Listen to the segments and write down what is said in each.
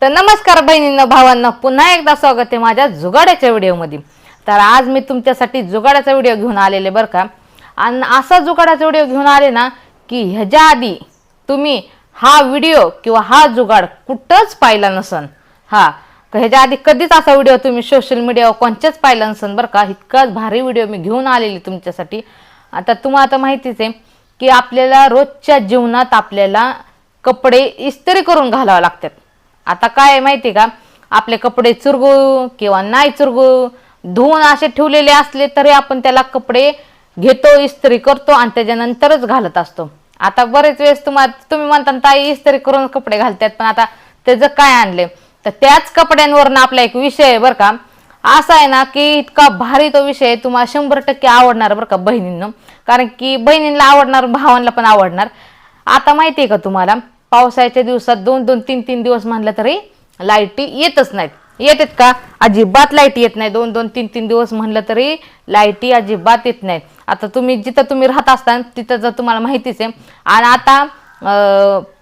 तर नमस्कार बहिणींनो भावांनो, पुन्हा एकदा स्वागत आहे माझ्या जुगाड्याच्या व्हिडिओमध्ये। तर आज मी तुमच्यासाठी जुगाड्याचा व्हिडिओ घेऊन आलेले बरं का। आणि असा जुगाड्याचा व्हिडिओ घेऊन आले ना की ह्याच्या आधी तुम्ही हा व्हिडिओ किंवा हा जुगाड कुठंच पाहिला नसन। ह्याच्या आधी कधीच असा व्हिडिओ तुम्ही सोशल मीडियावर कोणच्याच पाहिला नसन बरं का। इतकाच भारी व्हिडिओ मी घेऊन आलेली तुमच्यासाठी। आता तुम्हाला आता माहितीच आहे की आपल्याला रोजच्या जीवनात आपल्याला कपडे इस्त्री करून घालावे लागतात। आता काय माहिती का, आपले कपडे चुरगू किंवा नाही चुरगू धुवून असे ठेवलेले असले तरी आपण त्याला कपडे घेतो, इस्त्री करतो आणि त्याच्यानंतरच घालत असतो। आता बरेच वेळेस तुम्ही म्हणता ताई इस्त्री करून कपडे घालतात, पण आता त्याचं काय आणले तर त्याच कपड्यांवरनं आपला एक विषय आहे बरं का। असा आहे ना की इतका भारी तो विषय तुम्हाला 100% आवडणार बरं का बहिणींनो। कारण की बहिणींना आवडणार, भावांना पण आवडणार। आता माहिती आहे का तुम्हाला, पावसाळ्याच्या दिवसात 2-2, 3-3 दिवस म्हणलं तरी लाईटी येतच नाहीत। येतात का? अजिबात लाईट येत नाही। 2-2, 3-3 दिवस म्हणलं तरी लाईटी अजिबात येत नाहीत। आता जिथं तुम्ही राहत असता तिथं जर तुम्हाला माहितीच आहे। आणि आता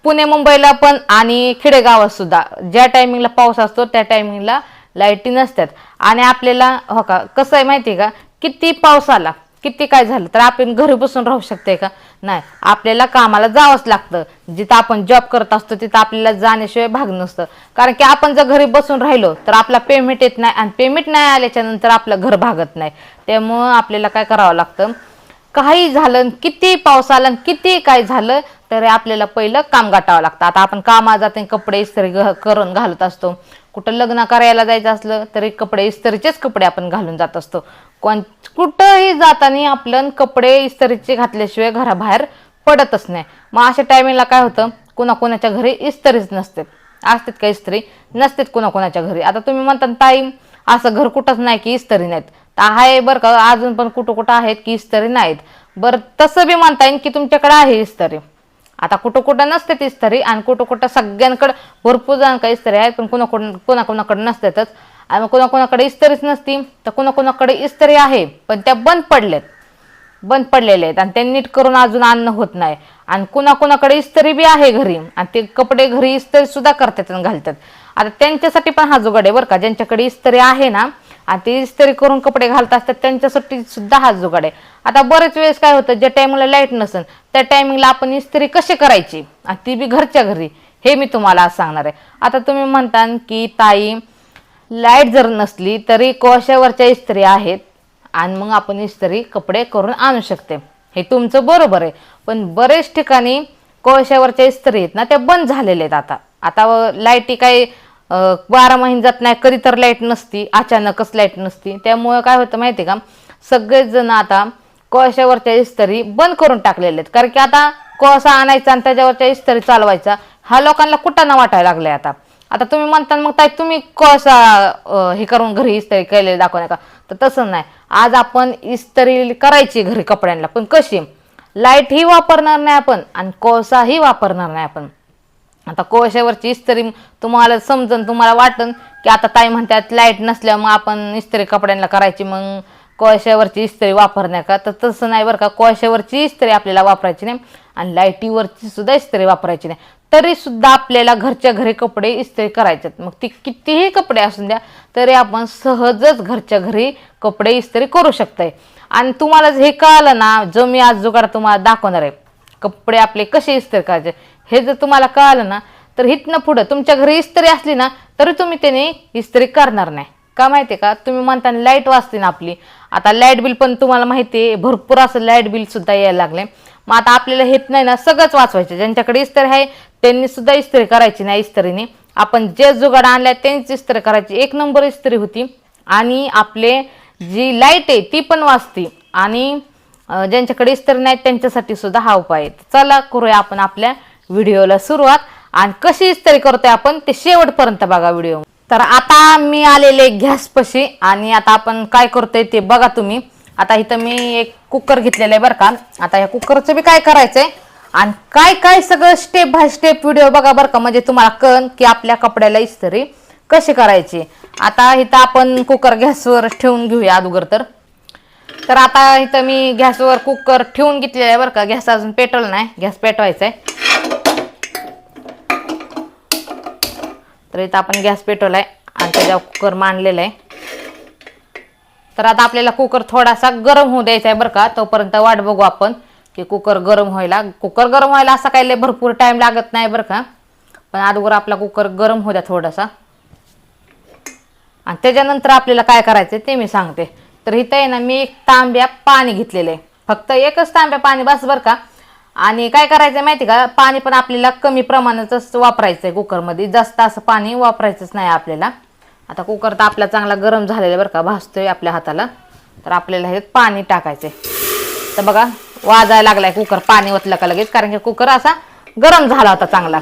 पुणे मुंबईला पण आणि खेडेगावात सुद्धा ज्या टायमिंगला पाऊस असतो त्या टायमिंगला लाईटी नसतात। आणि आपल्याला हो का कसं आहे माहिती आहे का, किती पाऊस आला किती काय झालं तर आपण घरी बसून राहू शकते का? नाही, आपल्याला कामाला जावंच लागतं। जिथं आपण जॉब करत असतो तिथं आपल्याला जाण्याशिवाय भाग नसतं। कारण की आपण जर घरी बसून राहिलो तर आपला पेमेंट येत नाही आणि पेमेंट नाही आल्याच्या नंतर आपलं घर भागत नाही। त्यामुळं आपल्याला काय करावं लागतं, काही झालं किती पाऊस आला किती काय झालं तरी आपल्याला पहिलं काम गाठावं लागतं। आता आपण कामाला जाते कपडे इस्त्री करून घालत असतो। कुठं लग्न करायला जायचं असलं तरी कपडे इस्त्रीचेच कपडे आपण घालून जात असतो। कुठंही जाताना आपलं कपडे इस्त्रीचे घातल्याशिवाय घराबाहेर पडतच नाही। मग अशा टायमिंगला काय होतं, कोणाकोणाच्या घरी इस्त्रीच नसते। असतात का इस्त्री? नसतात कोणाकोणाच्या घरी। आता तुम्ही म्हणता ताई असं घर कुठंच नाही की इस्त्री नाहीत, तर आहे बरं का, अजून पण कुठं कुठं आहेत की इस्त्री नाहीत। बरं तसं बी म्हणता येईल की तुमच्याकडे आहे इस्त्री। आता कुठं कुठं नसते इस्त्री आणि कुठं कुठं सगळ्यांकडे भरपूर जणांकडे इस्त्री आहेत, पण कोणाकोणाकडे नसतातच। आणि कोणाकोणाकडे इस्त्रीच नसती तर कोणाकोणाकडे इस्त्री आहे पण त्या बंद पडलेले आहेत आणि ते नीट करून अजून आणणं होत नाही। आणि कोणाकोणाकडे इस्त्री बी आहे घरी आणि ते कपडे घरी इस्त्री सुद्धा करतात आणि घालतात। आता त्यांच्यासाठी पण हा जुगाड आहे बरं का। ज्यांच्याकडे इस्त्री आहे ना आणि ते इस्त्री करून कपडे घालत असतात त्यांच्यासाठी सुद्धा हा जुगाड आहे। आता बरेच वेळेस काय होतं, ज्या टायमिंगला लाईट नसेल त्या टायमिंगला आपण इस्त्री कशी करायची आणि ती बी घरच्या घरी, हे मी तुम्हाला आज सांगणार आहे। आता तुम्ही म्हणता की ताई लाईट जर नसली तरी कोळशावरच्या इस्त्री आहेत आणि मग आपण इस्त्री कपडे करून आणू शकते, हे तुमचं बरोबर आहे। पण बरेच ठिकाणी कोळशावरच्या इस्त्री आहेत ना त्या बंद झालेल्या आहेत। आता लाईटी काही 12 महिने जात नाही, कधी तर लाईट नसती, अचानकच लाईट नसती। त्यामुळे काय होतं माहिती का, सगळेच जण आता कोळशावरच्या इस्त्री बंद करून टाकलेले आहेत। कारण की आता कोळसा आणायचा आणि त्याच्यावरच्या इस्त्री चालवायचा हा लोकांना कुठं ना वाटायला लागलाय। आता तुम्ही म्हणता मग ताई तुम्ही कोळसा हे करून घरी इस्त्री केलेले दाखवणे का, तर तसं नाही। आज आपण इस्त्री करायची घरी कपड्यांना, पण कशी, लाईट ही वापरणार नाही आपण आणि कोळसाही वापरणार नाही आपण। आता कोळशावरची इस्त्री तुम्हाला समजून तुम्हाला वाटन की आता ताई म्हणतात लाईट नसल्यामुळे आपण इस्त्री कपड्यांना करायची, मग कोळशावरची इस्त्री वापरण्या का, तर तसं नाही बरं का। कोळशावरची इस्त्री आपल्याला वापरायची नाही आणि लाईटीवरची सुद्धा इस्त्री वापरायची नाही, तरी सुद्धा आपल्याला घरच्या घरी कपडे इस्त्री करायचे। मग ती कितीही कपडे असून द्या तरी आपण सहजच घरच्या घरी कपडे इस्त्री करू शकतोय। आणि तुम्हाला हे कळलं ना, जो मी आज जुगाड तुम्हाला दाखवणार आहे कपडे आपले कसे इस्त्री करायचे, हे जर तुम्हाला कळलं ना तर इथनं पुढं तुमच्या घरी इस्त्री असली ना तरी तुम्ही त्याने इस्त्री करणार नाही। का माहिती आहे का, तुम्ही म्हणता लाईट वाचते ना आपली। आता लाईट बिल पण तुम्हाला माहिती आहे भरपूर असं लाईट बिल सुद्धा यायला लागले। मग आता आपल्याला हेत नाही ना सगळंच वाचवायचं। ज्यांच्याकडे इस्त्री आहे त्यांनी सुद्धा इस्त्री करायची नाही इस्त्रीने, आपण जे जुगाड आणलाय त्यांची इस्त्री करायची। 1 नंबर इस्त्री होती आणि आपले जी लाईट आहे ती पण वाचते आणि ज्यांच्याकडे इस्त्री नाही त्यांच्यासाठी सुद्धा हा उपाय आहे। चला करूया आपण आपल्या व्हिडिओला सुरुवात आणि कशी इस्त्री करतोय आपण ते शेवटपर्यंत बघा व्हिडिओ। तर आता मी आलेले गॅसपाशी आणि आता आपण काय करतोय ते बघा तुम्ही। आता इथं मी एक कुकर घेतलेला आहे बरं का। आता या कुकरचं बी काय करायचंय आणि काय काय सगळं स्टेप बाय स्टेप व्हिडिओ बघा बरं का, म्हणजे तुम्हाला कळन की आपल्या कपड्याला इस्त्री कशी करायची। आता इथं आपण कुकर गॅसवर ठेवून घेऊया अगोदर तर आता इथं मी गॅसवर कुकर ठेवून घेतलेला आहे बरं का। गॅस अजून पेटवला नाही, गॅस पेटवायचा आहे। तर इथं आपण गॅस पेटवलाय आणि त्याच्यावर कुकर मांडलेला आहे. तर आता आपल्याला कुकर थोडासा गरम होऊ द्यायचा आहे बरं का. तोपर्यंत वाट बघू आपण की कुकर गरम व्हायला. कुकर गरम व्हायला असा काही लय भरपूर टाइम लागत नाही बरं का. पण अगोदर आपला कुकर गरम होऊ द्या थोडासा. आणि त्याच्यानंतर आपल्याला काय करायचं ते मी सांगते. तर इथं आहे ना मी एक तांब्या पाणी घेतलेलं आहे. फक्त एकच तांब्या पाणी बस बरं का. आणि काय करायचं माहिती का, पाणी पण आपल्याला कमी प्रमाणातच वापरायचं आहे कुकरमध्ये. जास्त असं पाणी वापरायचंच नाही आपल्याला. आता कुकर तर आपला चांगला गरम झालेला आहे बरं का, भाजतोय आपल्या हाताला. तर आपल्याला हे पाणी टाकायचंय. तर बघा वाजायला लागलाय कुकर पाणी ओतलं का लगेच, कारण की कुकर असा गरम झाला होता चांगला.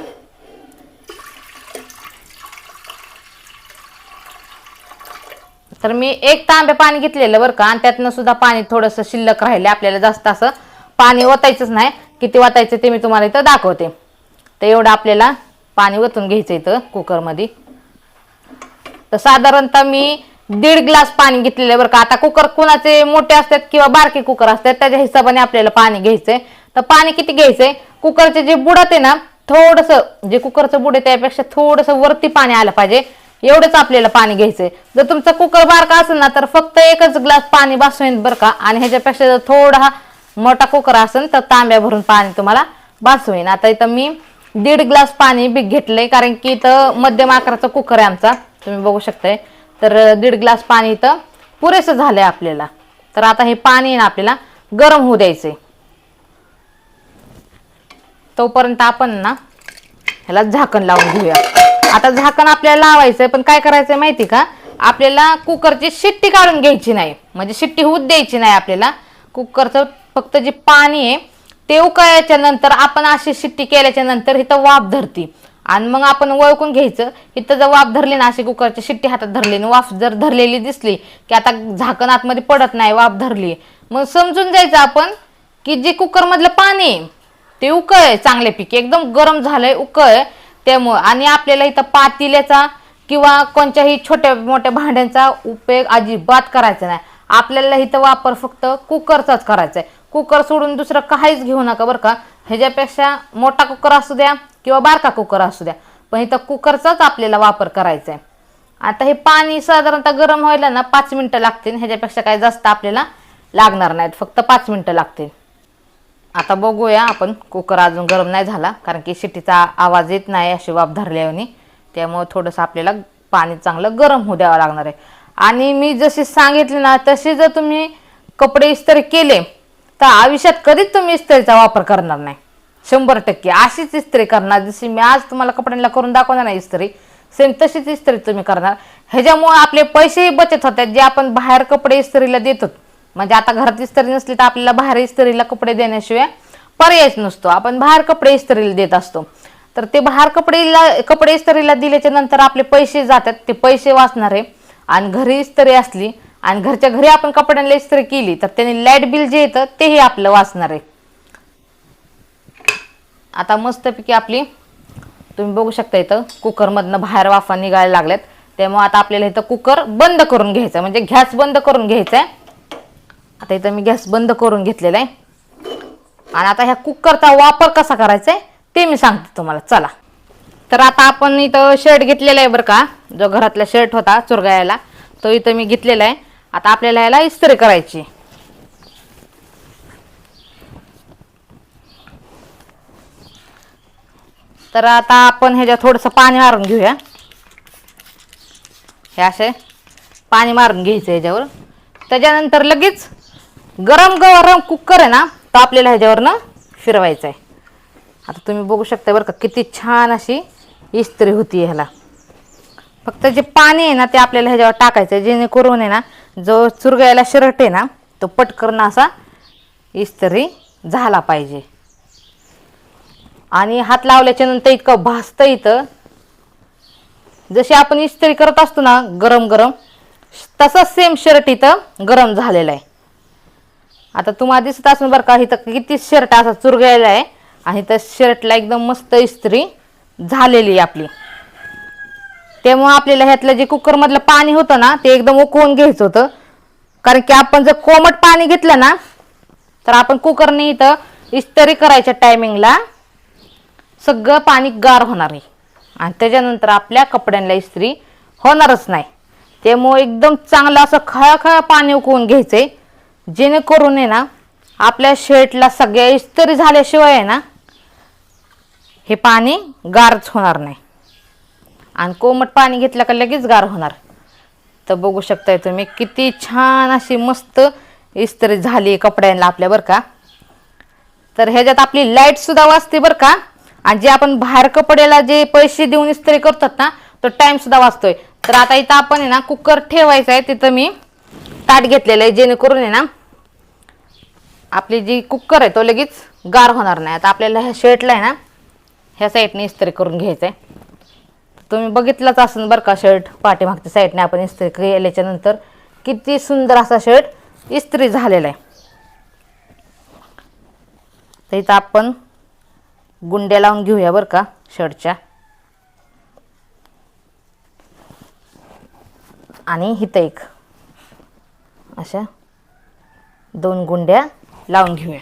तर मी एक तांबे पाणी घेतलेलं बरं का. आणि त्यातनं सुद्धा पाणी थोडंसं शिल्लक राहिले. आपल्याला जास्त असं पाणी ओतायचंच नाही. किती ओतायचं ते मी तुम्हाला इथं दाखवते. तर एवढं आपल्याला पाणी ओतून घ्यायचं इथं कुकरमध्ये. तर साधारणतः मी 1.5 ग्लास पाणी घेतलेलं बरं का. आता कुकर कुणाचे मोठे असतात किंवा बारके कुकर असतात त्याच्या हिशोबाने आपल्याला पाणी घ्यायचंय. तर पाणी किती घ्यायचंय, कुकरचे जे बुडत आहे ना थोडंसं, जे कुकरचं बुड आहे त्यापेक्षा थोडंसं वरती पाणी आलं पाहिजे, एवढंच आपल्याला पाणी घ्यायचंय. जर तुमचा कुकर बारका असेल ना तर फक्त 1 ग्लास पाणी बस होईल बरं का. आणि ह्याच्यापेक्षा जर थोडा मोठा कुकर असेल तर तांब्या भरून पाणी तुम्हाला बस होईल. आता इथं मी 1.5 ग्लास पाणी बी घेतलंय, कारण की इथं मध्यम आकाराचा कुकर आहे आमचा, तुम्ही बघू शकताय. तर 1.5 ग्लास पाणी इथं पुरेसं झालंय आपल्याला. तर आता हे पाणी ना आपल्याला गरम होऊ द्यायचंय. तोपर्यंत आपण ना ह्याला झाकण लावून घेऊया. आता झाकण आपल्याला लावायचंय, पण काय करायचंय माहिती का, आपल्याला कुकरची शिट्टी काढून घ्यायची नाही, म्हणजे शिट्टी होऊ द्यायची नाही आपल्याला. कुकरचं फक्त जे पाणी आहे ते उकळल्याच्या नंतर आपण अशी शिट्टी केल्याच्या नंतर इथं वाफ धरती. आणि मग आपण वळकून घ्यायचं. इथं जर वाफ धरली ना, अशी कुकरची शिट्टी हातात धरली ना, वाफ जर धरलेली दिसली की आता झाकण आतमध्ये पडत नाही, वाफ धरली, मग समजून जायचं आपण की जे कुकरमधलं पाणी आहे ते उकळ चांगल्यापैकी एकदम गरम झालंय, उकळ. त्यामुळे आणि आपल्याला इथं पातेल्याचा किंवा कोणत्याही छोट्या मोठ्या भांड्यांचा उपयोग अजिबात करायचा नाही. आपल्याला इथं वापर फक्त कुकरचाच करायचा आहे. कुकर सोडून दुसरं काहीच घेऊ नका बरं का. ह्याच्यापेक्षा मोठा कुकर असू द्या किंवा बारका कुकर असू द्या, पण इथं कुकरचाच आपल्याला वापर करायचा आहे. आता हे पाणी साधारणतः गरम व्हायला ना 5 मिनिटं लागतील. ह्याच्यापेक्षा काही जास्त आपल्याला लागणार नाहीत, फक्त 5 मिनिटं लागतील. आता बघूया आपण. कुकर अजून गरम नाही झाला, कारण की शिट्टीचा आवाज येत नाही अशी वाफ धरल्याने. त्यामुळे थोडंसं आपल्याला पाणी चांगलं गरम होऊ द्यावं लागणार आहे. आणि मी जशी सांगितली ना तशी जर तुम्ही कपडे इस्त्री केले तर आयुष्यात कधीच तुम्ही इस्त्रीचा वापर करणार नाही. 100% अशीच इस्त्री करणार. जशी मी आज तुम्हाला कपड्यांना करून दाखवणार नाही इस्त्री, सेम तशीच इस्त्री तुम्ही करणार. ह्याच्यामुळे आपले पैसेही बचत होतात. जे आपण बाहेर कपडे इस्त्रीला देतो, म्हणजे आता घरात इस्त्री नसली तर आपल्याला बाहेर इस्त्रीला कपडे देण्याशिवाय पर्यायच नसतो. आपण बाहेर कपडे इस्त्रीला देत असतो. तर ते बाहेर कपडे इस्त्रीला दिल्याच्या नंतर आपले पैसे जातात, ते पैसे वाचणार आहे. आणि घरी इस्त्री असली आणि घरच्या घरी आपण कपड्यांना इस्त्री केली तर त्याने लाईट बिल जे येतं तेही आपलं वाचणार आहे. आता मस्तपैकी आपली तुम्ही बघू शकता इथं कुकरमधनं बाहेर वाफा निघायला लागल्यात. त्यामुळे आता आपल्याला इथं कुकर बंद करून घ्यायचा, म्हणजे गॅस बंद करून घ्यायचा आहे. आता इथं मी गॅस बंद करून घेतलेला आहे. आणि आता ह्या कुकरचा वापर कसा करायचा आहे ते मी सांगते तुम्हाला, चला. तर आता आपण इथं शर्ट घेतलेला आहे बरं का, जो घरातला शर्ट होता चुरगाळ्याला तो इथं मी घेतलेला आहे. आता आपल्याला याला इस्त्री करायची. तर आता आपण ह्याच्यात थोडंसं पाणी मारून घेऊया. हे असे पाणी मारून घ्यायचं ह्याच्यावर. त्याच्यानंतर लगेच गरम कुकर आहे ना तो आपल्याला ह्याच्यावरनं फिरवायचा आहे. आता तुम्ही बघू शकता बरं का किती छान अशी इस्त्री होती ह्याला. फक्त जे पाणी आहे ना ते आपल्याला ह्याच्यावर टाकायचं आहे, जेणेकरून आहे ना जो चुरगायला शर्ट आहे ना तो पटकन असा इस्त्री झाला पाहिजे. आणि हात लावल्याच्या नंतर इतकं भासतं इथं, जशी आपण इस्त्री करत असतो ना गरम तसंच सेम शर्ट इथं गरम झालेला आहे. आता तुम्हाला दिसत असून बरं का इथं किती शर्ट असा चुरगायला आहे आणि त्या शर्टला एकदम मस्त इस्त्री झालेली आहे आपली. त्यामुळे आपल्याला ह्यातलं जे कुकरमधलं पाणी होतं ना ते एकदम उकळून घ्यायचं होतं, कारण की आपण जर कोमट पाणी घेतलं ना तर आपण कुकरने इथं इस्त्री करायच्या टायमिंगला सगळं पाणी गार होणार आहे. आणि त्याच्यानंतर आपल्या कपड्यांना इस्त्री होणारच नाही. त्यामुळे एकदम चांगलं असं खळखळ पाणी उकळून घ्यायचंय, जेणेकरून आहे ना आपल्या शर्टला सगळ्या इस्त्री झाल्याशिवाय आहे ना हे पाणी गारच होणार नाही. आणि कोमट पाणी घेतलं का लगेच गार होणार. तर बघू शकताय तुम्ही किती छान अशी मस्त इस्त्री झाली कपड्यांना आपल्या बरं का. तर ह्याच्यात आपली लाईट सुद्धा वाचते बरं का. आणि जे आपण बाहेर कपड्याला जे पैसे देऊन इस्त्री करतात ना तो टाइम सुद्धा वाचतोय. तर आता इथं आपण आहे ना कुकर ठेवायचा आहे, तिथं मी ताट घेतलेलं आहे, जेणेकरून आहे ना आपली जी कुकर आहे तो लगेच गार होणार नाही. आता आपल्याला ह्या शर्टला आहे ना ह्या साईडने इस्त्री करून घ्यायचं आहे. तुम्ही बघितलंच असेल बरं का शर्ट पाठीमागच्या साईडने आपण इस्त्री केल्याच्या नंतर किती सुंदर असा शर्ट इस्त्री झालेला आहे. तर इथं आपण गुंड्या लावून घेऊया बरं का शर्टच्या. आणि इथं एक अशा 2 गुंड्या लावून घेऊया.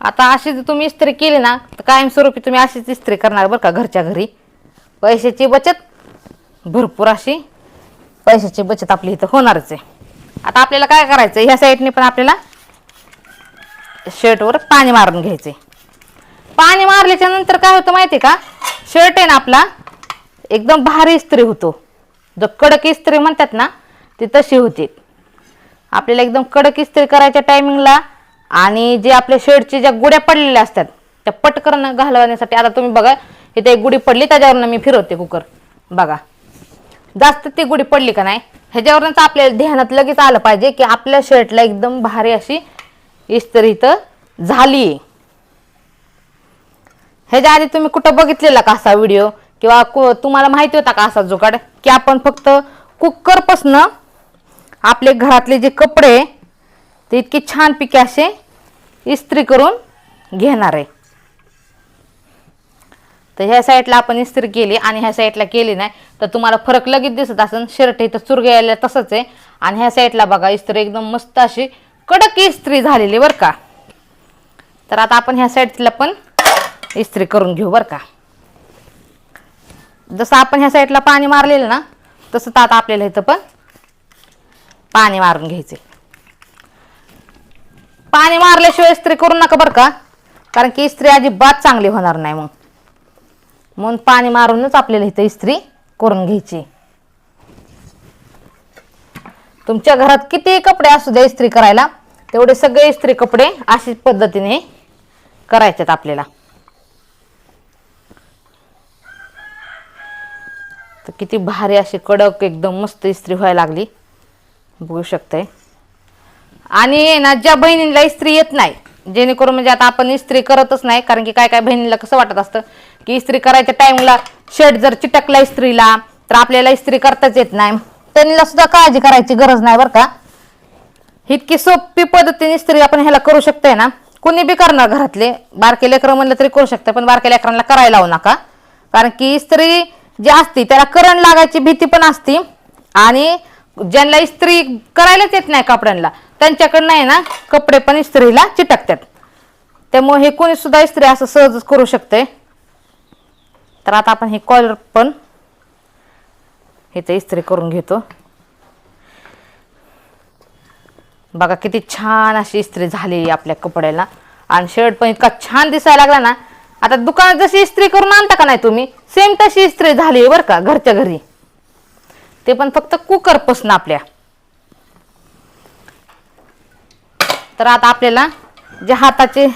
आता अशी जर तुम्ही इस्त्री केली ना तर कायमस्वरूपी तुम्ही अशीच इस्त्री करणार बरं का घरच्या घरी. पैशाची बचत भरपूर अशी पैशाची बचत आपली इथं होणारच आहे. आता आपल्याला काय करायचं, ह्या साईडने पण आपल्याला शर्टवर पाणी मारून घ्यायचे. पाणी मारल्याच्या नंतर काय होतं माहिती का, शर्ट आहे ना आपला एकदम भारी इस्त्री होतो. जो कडक इस्त्री म्हणतात ना ती तशी होती. आपल्याला एकदम कडक इस्त्री करायच्या टायमिंगला आणि जे आपल्या शर्टची ज्या गुड्या पडलेल्या असतात त्या पटकन घालवण्यासाठी आता तुम्ही बघा इथे एक गुडी पडली, त्याच्यावरनं मी फिरवते कुकर. बघा जास्त ती गुडी पडली का नाही, ह्याच्यावरच आपल्याला ध्यानात लगेच आलं पाहिजे की आपल्या शर्टला एकदम भारी अशी इस्त्री इथं झाली. ह्याच्या आधी तुम्ही कुठं बघितलेला का असा व्हिडिओ किंवा तुम्हाला माहिती होता का असा जुगाड की आपण फक्त कुकरपासून आपले घरातले जे कपडे ते इतके छान पिके असे इस्त्री करून घेणार आहे. तर ह्या साईडला आपण इस्त्री केली आणि ह्या साईडला केली नाही तर तुम्हाला फरक लगेच दिसत असेल. शर्ट इथं चुरग्याला तसंच आहे आणि ह्या साईडला बघा इस्त्री एकदम मस्त अशी कडक इस्त्री झालेली बरं का. तर आता आपण ह्या साईडला पण इस्त्री करून घेऊ बरं का. जसं आपण ह्या साईडला पाणी मारलेलं ना तसं तर आता आपल्याला इथं पण पाणी मारून घ्यायचे. पाणी मारल्याशिवाय इस्त्री करू नका बरं का, कारण की इस्त्री अजिबात चांगली होणार नाही. म्हणून पाणी मारूनच आपल्याला इथं इस्त्री करून घ्यायची. तुमच्या घरात किती कपडे असू द्या इस्त्री करायला, तेवढे सगळे इस्त्री कपडे अशाच पद्धतीने करायचेत आपल्याला. तर किती भारी अशी कडक एकदम मस्त इस्त्री व्हायला लागली बघू शकताय. आणि ना ज्या बहिणींना इस्त्री येत नाही, जेणेकरून म्हणजे आता आपण इस्त्री करतच नाही, कारण की काय काय बहिणीला कसं वाटत असतं की इस्त्री करायच्या टाइमला शर्ट जर चिटकला इस्त्रीला तर आपल्याला इस्त्री करताच येत नाही. त्यांना सुद्धा काळजी करायची गरज नाही बरं का. इतकी सोपी पद्धतीने इस्त्री आपण ह्याला करू शकतोय ना. कुणी बी करणार, घरातले बारके लेकरं म्हणलं तरी करू शकते, पण बारक्या लेकरांना करायला लावू नका. कारण की इस्त्री जी असती त्याला करंट लागायची भीती पण असती आणि ज्यांना इस्त्री करायलाच येत नाही कपड्यांना त्यांच्याकडनं आहे ना कपडे पण इस्त्रीला चिटकतात. त्यामुळे हे कोणी सुद्धा इस्त्री असं सहजच करू शकते. तर आता आपण हे कॉलर पण इथे इस्त्री करून घेतो. बघा किती छान अशी इस्त्री झाली आपल्या कपड्याला आणि शर्ट पण इतका छान दिसायला लागला ना. आता दुकानात जशी इस्त्री करून आणता का नाही तुम्ही, सेम तशी इस्त्री झाली बरं का घरच्या घरी. ते पण फक्त कुकर पासून आपल्या. तर आता आपल्याला जे हाताचे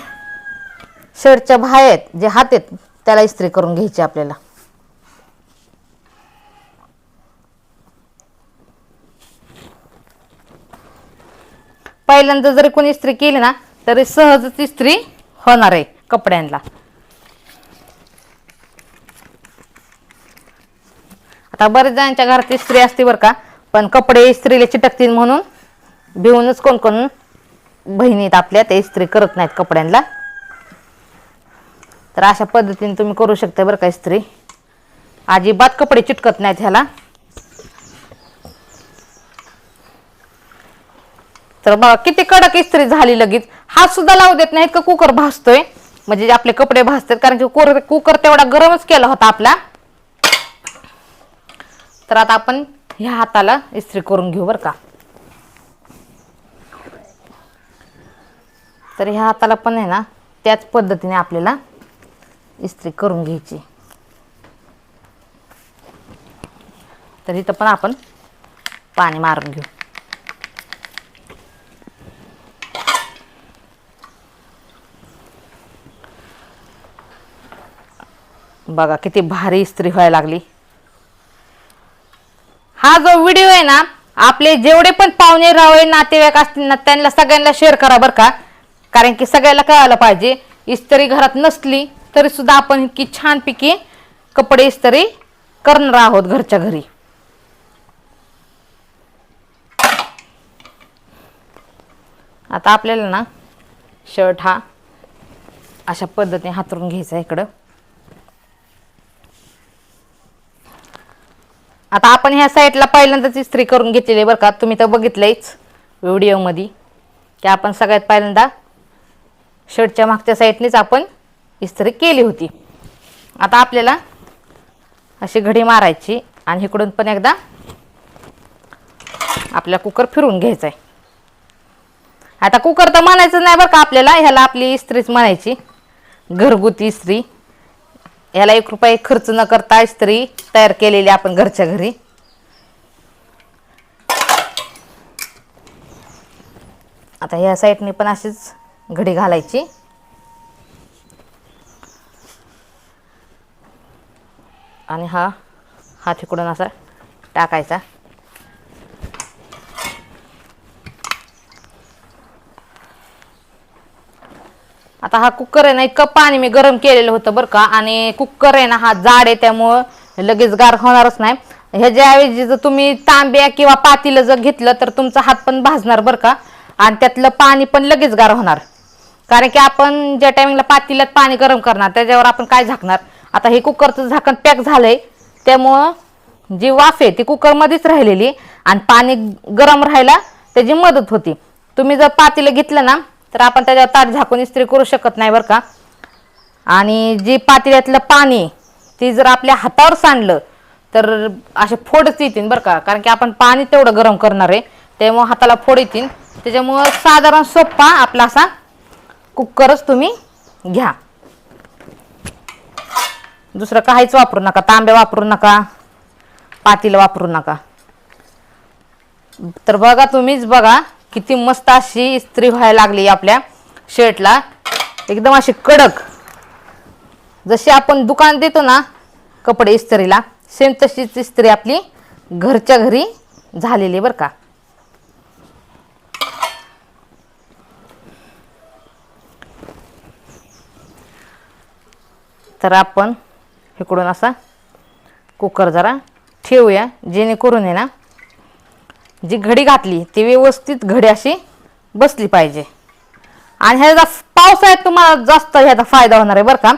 शर्टच्या बाहेर जे हात आहेत त्याला इस्त्री करून घ्यायची आपल्याला. पहिल्यांदा जरी कोणी इस्त्री केली ना तरी सहजच इस्त्री होणार आहे कपड्यांना. आता बरेच जणांच्या घरात इस्त्री असते बरं का, पण कपडे इस्त्रीला चिटकतील म्हणून भिवूनच कोण कोण बहिणीत आपल्या ते इस्त्री करत नाहीत कपड्यांना. तर अशा पद्धतीने तुम्ही करू शकता बरं का इस्त्री. अजिबात कपडे चिटकत नाहीत ह्याला. तर बघा किती कडक इस्त्री झाली लगेच. हात सुद्धा लावू देत नाहीत का कुकर भासतोय. म्हणजे जे आपले कपडे भाजतात, कारण की कुकर तेवढा गरमच केला होता आपला. तर आता आपण ह्या हाताला इस्त्री करून घेऊ बरं का. तर ह्या हाताला पण आहे ना त्याच पद्धतीने आपल्याला इस्त्री करून घ्यायची. तर इथं पण आपण पाणी मारून घेऊ. बघा किती भारी इस्त्री व्हायला लागली. हा जो व्हिडिओ आहे ना, आपले जेवढे पण पाहुणे रावळे नातेवाईक असतील ना त्यांना सगळ्यांना शेअर करा बरं का. कारण की सगळ्याला कळायला पाहिजे, इस्त्री घरात नसली तरी सुद्धा आपण इतकी छानपैकी कपडे इस्त्री करणार आहोत घरच्या घरी. आता आपल्याला ना शर्ट हा अशा पद्धतीने हातरून घ्यायचा इकडं. आता आपण ह्या साईडला पहिल्यांदाच इस्त्री करून घेतलेली बरं का. तुम्ही तर बघितलंयच व्हिडिओमध्ये की आपण सगळ्यात पहिल्यांदा शर्टच्या मागच्या साईडनेच आपण इस्त्री केली होती. आता आपल्याला अशी घडी मारायची आणि इकडून पण एकदा आपला कुकर फिरवून घ्यायचा आहे. आता कुकर तर म्हणायचं नाही बरं का आपल्याला, ह्याला आपली इस्त्रीच म्हणायची, घरगुती इस्त्री. ह्याला 1 रुपया खर्च न करता इस्त्री तयार केलेली आपण घरच्या घरी. आता ह्या साईडने पण अशीच घडी घालायची. आणि हा हात इकडून असा टाकायचा. आता हा कुकर आहे ना, इतकं पाणी मी गरम केलेलं होतं बरं का. आणि कुकर आहे ना हा जाड आहे त्यामुळं लगेच गार होणारच नाही. ह्याच्याऐवजी जर तुम्ही तांब्या किंवा पातेलं जर घेतलं तर तुमचा हात पण भाजणार बरं का. आणि त्यातलं पाणी पण लगेच गार होणार. कारण की आपण ज्या टायमिंगला पातेल्यात पाणी गरम करणार त्याच्यावर आपण काय झाकणार. आता हे कुकरचं झाकण पॅक झालंय त्यामुळं जी वाफ आहे ती कुकरमध्येच राहिलेली आणि पाणी गरम राहायला त्याची मदत होती. तुम्ही जर पातेलं घेतलं ना तर आपण त्याच्यावर ताट झाकून इस्त्री करू शकत नाही बरं का. आणि जी पातेल्यातलं पाणी ती जर आपल्या हातावर सांडलं तर असे फोडच येतील बरं का. कारण की आपण पाणी तेवढं गरम करणार आहे त्यामुळं हाताला फोड येतील. त्याच्यामुळं साधारण सोपा आपला असा कुकरच तुम्ही घ्या. दुसरं काहीच वापरू नका, तांबे वापरू नका, पातेलं वापरू नका. तर बघा तुम्हीच बघा किती मस्त अशी इस्त्री व्हायला लागली आपल्या शर्टला. एकदम अशी कडक, जशी आपण दुकान देतो ना कपडे इस्त्रीला सेम तशीच इस्त्री आपली घरच्या घरी झालेली बरं का. तर आपण इकडून असा कुकर जरा ठेवूया जेणेकरून आहे ना जी घडी घातली ती व्यवस्थित घडी अशी बसली पाहिजे. आणि ह्याचा पावसाळ्यात तुम्हाला जास्त ह्याचा फायदा होणार आहे बरं का.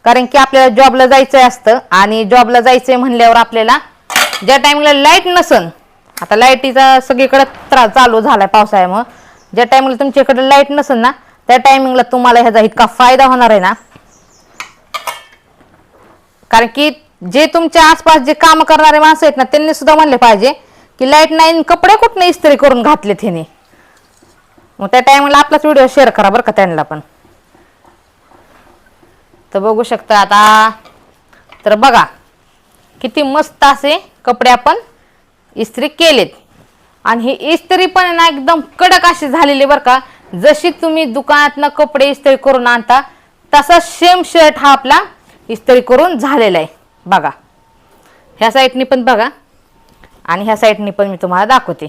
कारण की आपल्याला जॉबला जायचं असतं आणि जॉबला जायचंय म्हणल्यावर आपल्याला ज्या टाइमला लाईट नसन, आता लाईटीचा सगळीकडे त्रास चालू झालाय पावसाळ्यामुळे, ज्या टाइमला तुमच्याकडे लाईट नसन ना त्या टायमिंगला तुम्हाला ह्याचा इतका फायदा होणार आहे ना. कारण की जे तुमच्या आसपास जे काम करणारे माणसं आहेत ना त्यांनी सुद्धा म्हणले पाहिजे की लाईट नाही कपडे कुठनं इस्त्री करून घातलेत ह्याने. मग त्या टायमिंगला आपलाच व्हिडिओ शेअर करा बरं का त्यांना पण. तर बघू शकता आता. तर बघा किती मस्त असे कपडे आपण इस्त्री केलेत. आणि ही इस्त्री पण ना एकदम कडक अशी झालेली बरं का. जशी तुम्ही दुकानातनं कपडे इस्त्री करून आणता तसा सेम शर्ट हा आपला इस्त्री करून झालेला आहे बघा. ह्या साईडनी पण बघा आणि ह्या साईडनी पण मी तुम्हाला दाखवते.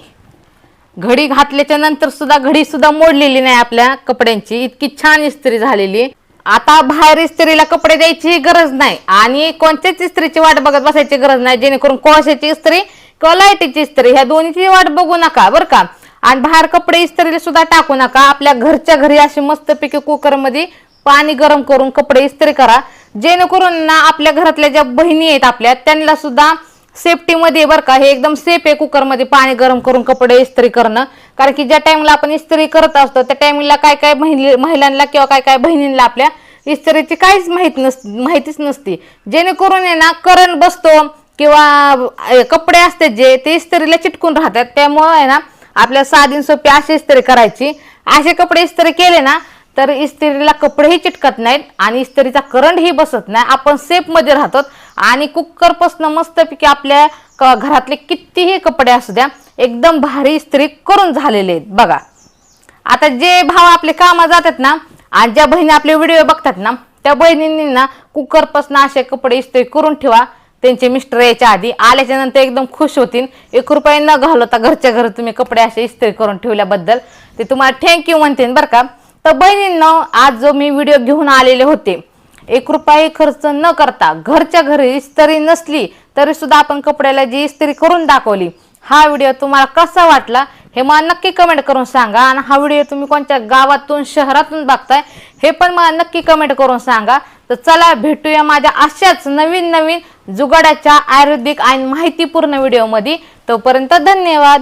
घडी घातल्याच्या नंतर सुद्धा घडी सुद्धा मोडलेली नाही आपल्या कपड्यांची, इतकी छान इस्त्री झालेली. आता बाहेर इस्त्रीला कपडे द्यायची गरज नाही आणि कोणत्याच इस्त्रीची वाट बघत बसायची गरज नाही, जेणेकरून कोळशाची इस्त्री किंवा लाईटीची इस्त्री ह्या दोन्हीची वाट बघू नका बरं का. आणि बाहेर कपडे इस्त्रीला सुद्धा टाकू नका. आपल्या घरच्या घरी अशी मस्तपैकी कुकरमध्ये पाणी गरम करून कपडे इस्त्री करा, जेणेकरून ना आपल्या घरातल्या ज्या बहिणी आहेत आपल्या त्यांना सुद्धा सेफ्टीमध्ये बरं का. हे एकदम सेफ आहे कुकरमध्ये पाणी गरम करून कपडे इस्त्री करणं. कारण की ज्या टाइमला आपण इस्त्री करत असतो त्या टाइमला काय काय महिलांना किंवा काय काय बहिणींना आपल्या इस्त्रीची काहीच माहितीच नसते, जेणेकरून आहे ना करंट बसतो किंवा कपडे असते जे ते इस्त्रीला चिटकून राहतात. त्यामुळे आहे ना आपल्या साधी सोपी अशी इस्त्री करायची. असे कपडे इस्त्री केले ना तर इस्त्रीला कपडेही चिटकत नाहीत आणि इस्त्रीचा करंटही बसत नाही. आपण सेफमध्ये राहतो आणि कुकरपासून मस्तपैकी आपल्या घरातले कितीही कपडे असू द्या एकदम भारी इस्त्री करून झालेले आहेत बघा. आता जे भाव आपले कामाला जातात ना आणि ज्या बहिणी आपले व्हिडिओ बघतात ना त्या बहिणींनी ना कुकरपासून असे कपडे इस्त्री करून ठेवा. त्यांचे मिस्टर यायच्या आधी आल्याच्या नंतर एकदम खुश होतील. 1 रुपया न घालवता घरच्या घरी तुम्ही कपडे असे इस्त्री करून ठेवल्याबद्दल ते तुम्हाला थँक्यू म्हणते बरं का. तर बहिणींनो, आज जो मी व्हिडिओ घेऊन आलेले होते 1 रुपया खर्च न करता घरच्या घरी इस्त्री नसली तरी सुद्धा आपण कपड्याला जी इस्त्री करून दाखवली, हा व्हिडिओ तुम्हाला कसा वाटला हे मला नक्की कमेंट करून सांगा. आणि हा व्हिडिओ तुम्ही कोणत्या गावातून शहरातून बघताय हे पण मला नक्की कमेंट करून सांगा. तर चला भेटूया माझ्या अशाच नवीन जुगाडाच्या आयुर्वेदिक आणि माहितीपूर्ण व्हिडिओमध्ये. तोपर्यंत धन्यवाद.